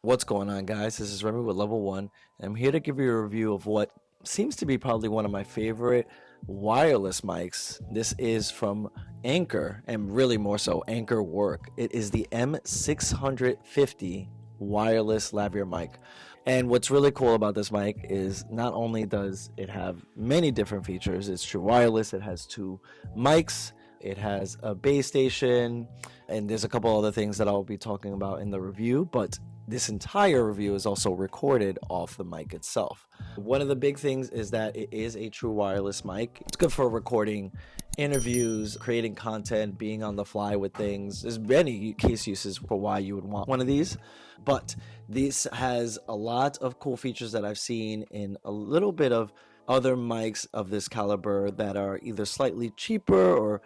What's going on, guys? This is Remy with Level 1. I'm here to give you a review of what seems to be probably one of my favorite wireless mics. This is from Anker, and really more so, Ankerwork. It is the M650 Wireless Lavalier Mic. And what's really cool about this mic is not only does it have many different features, it's true wireless, it has two mics, it has a base station, and there's a couple other things that I'll be talking about in the review, but this entire review is also recorded off the mic itself. One of the big things is that it is a true wireless mic. It's good for recording interviews, creating content, being on the fly with things. There's many case uses for why you would want one of these, but this has a lot of cool features that I've seen in a little bit of other mics of this caliber that are either slightly cheaper or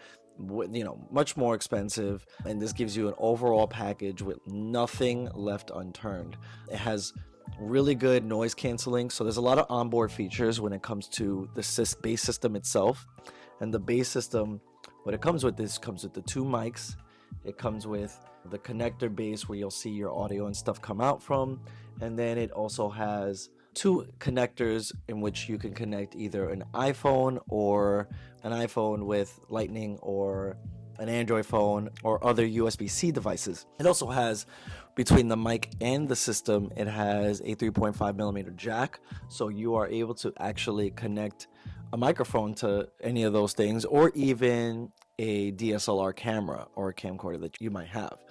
much more expensive, and this gives you an overall package with nothing left unturned. It has really good noise canceling, so there's a lot of onboard features when it comes to the base system itself. And the base system, what it comes with, this comes with the two mics, it comes with the connector base where you'll see your audio and stuff come out from, and then it also has two connectors in which you can connect either an iPhone with Lightning, or an Android phone, or other USB-C devices. It also has, between the mic and the system, it has a 3.5 millimeter jack, so you are able to actually connect a microphone to any of those things, or even a DSLR camera or a camcorder that you might have.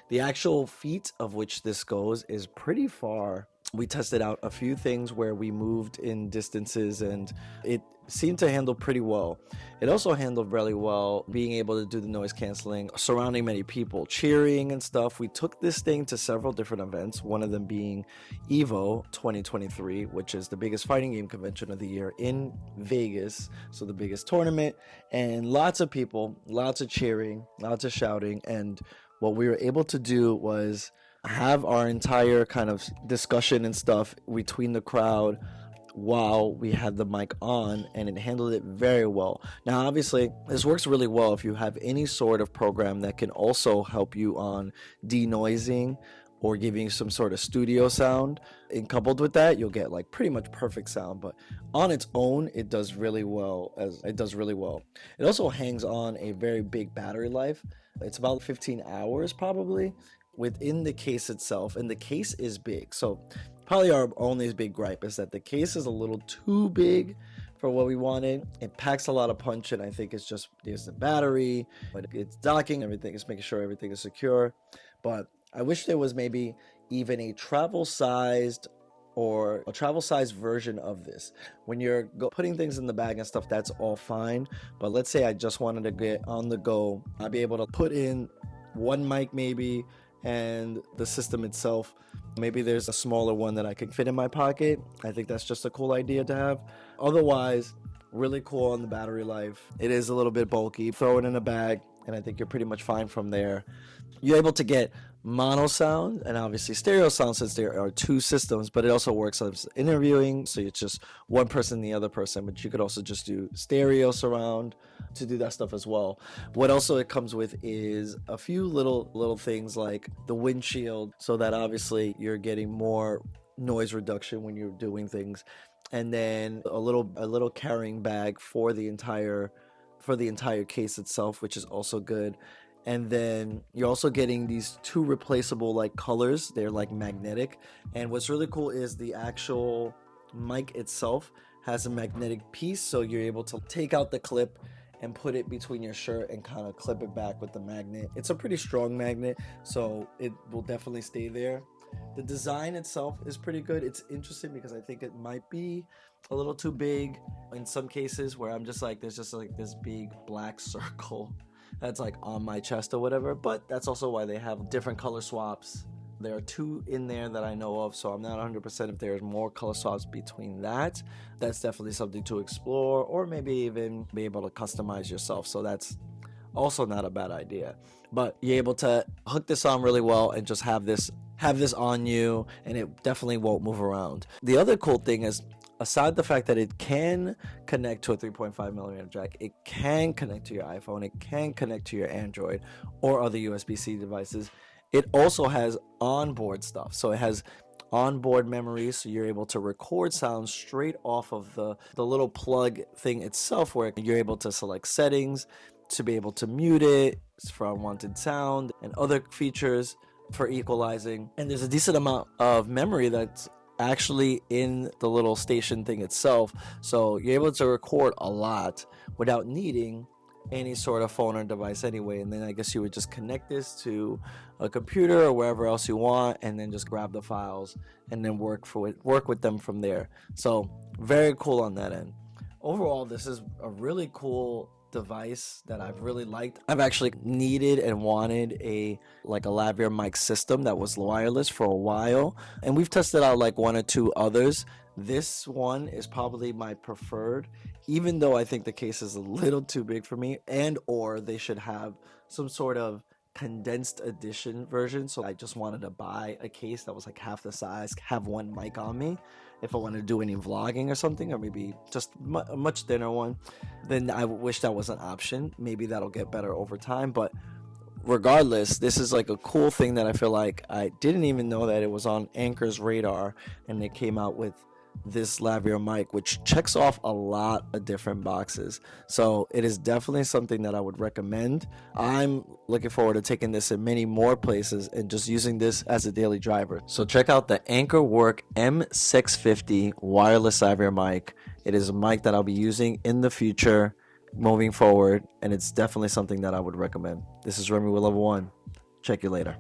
The actual feet of which this goes is pretty far. We tested out a few things where we moved in distances, and it seemed to handle pretty well. It also handled really well being able to do the noise canceling surrounding many people, cheering and stuff. We took this thing to several different events, one of them being EVO 2023, which is the biggest fighting game convention of the year in Vegas, so the biggest tournament, and lots of people, lots of cheering, lots of shouting. And what we were able to do was have our entire kind of discussion and stuff between the crowd while we had the mic on, and it handled it very well. Now obviously this works really well if you have any sort of program that can also help you on denoising or giving some sort of studio sound, and coupled with that you'll get like pretty much perfect sound. But on its own it does really well. It also hangs on a very big battery life. It's about 15 hours probably within the case itself, and the case is big. So probably our only big gripe is that the case is a little too big for what we wanted. It packs a lot of punch, and I think it's just there's the battery, but it's docking, everything is making sure everything is secure. But I wish there was maybe even a travel sized version of this. When you're putting things in the bag and stuff, that's all fine, but let's say I just wanted to get on the go, I'd be able to put in one mic maybe, and the system itself, maybe there's a smaller one that I can fit in my pocket. I think that's just a cool idea to have. Otherwise, really cool on the battery life. It is a little bit bulky. Throw it in a bag, and I think you're pretty much fine from there. You're able to get mono sound and obviously stereo sound since there are two systems, but it also works as interviewing, so it's just one person and the other person, but you could also just do stereo surround to do that stuff as well. What also it comes with is a few little things like the windshield, so that obviously you're getting more noise reduction when you're doing things, and then a little carrying bag for the entire case itself, which is also good. And then you're also getting these two replaceable like colors. They're like magnetic, and what's really cool is the actual mic itself has a magnetic piece, so you're able to take out the clip and put it between your shirt and kind of clip it back with the magnet. It's a pretty strong magnet, so it will definitely stay there. The design itself is pretty good. It's interesting because I think it might be a little too big in some cases, where I'm just like, there's just like this big black circle that's like on my chest or whatever, but that's also why they have different color swaps. There are two in there that I know of, so I'm not 100% if there's more color swaps between that. That's definitely something to explore, or maybe even be able to customize yourself, so that's also not a bad idea. But you're able to hook this on really well and just have this on you, and it definitely won't move around. The other cool thing is, aside the fact that it can connect to a 3.5 millimeter jack, it can connect to your iPhone, it can connect to your Android or other USB-C devices, It also has onboard stuff. So it has onboard memory, so you're able to record sounds straight off of the little plug thing itself, where you're able to select settings to be able to mute it for unwanted sound and other features for equalizing. And there's a decent amount of memory that's actually in the little station thing itself, so you're able to record a lot without needing any sort of phone or device anyway. And then I guess you would just connect this to a computer or wherever else you want, and then just grab the files and then work with them from there. So very cool on that end. Overall, this is a really cool device that I've really liked. I've actually needed and wanted a lavalier mic system that was wireless for a while, and we've tested out like one or two others. This one is probably my preferred, even though I think the case is a little too big for me, and or they should have some sort of condensed edition version. So I just wanted to buy a case that was like half the size, have one mic on me if I want to do any vlogging or something, or maybe just a much thinner one. Then I wish that was an option. Maybe that'll get better over time, but regardless, this is like a cool thing that I feel like I didn't even know that it was on Anker's radar, and they came out with this lavalier mic, which checks off a lot of different boxes. So it is definitely something that I would recommend. I'm looking forward to taking this in many more places and just using this as a daily driver. So check out the Ankerwork M650 Wireless Lavalier Mic. It is a mic that I'll be using in the future moving forward, and it's definitely something that I would recommend. This is Remy with Level 1. Check you later.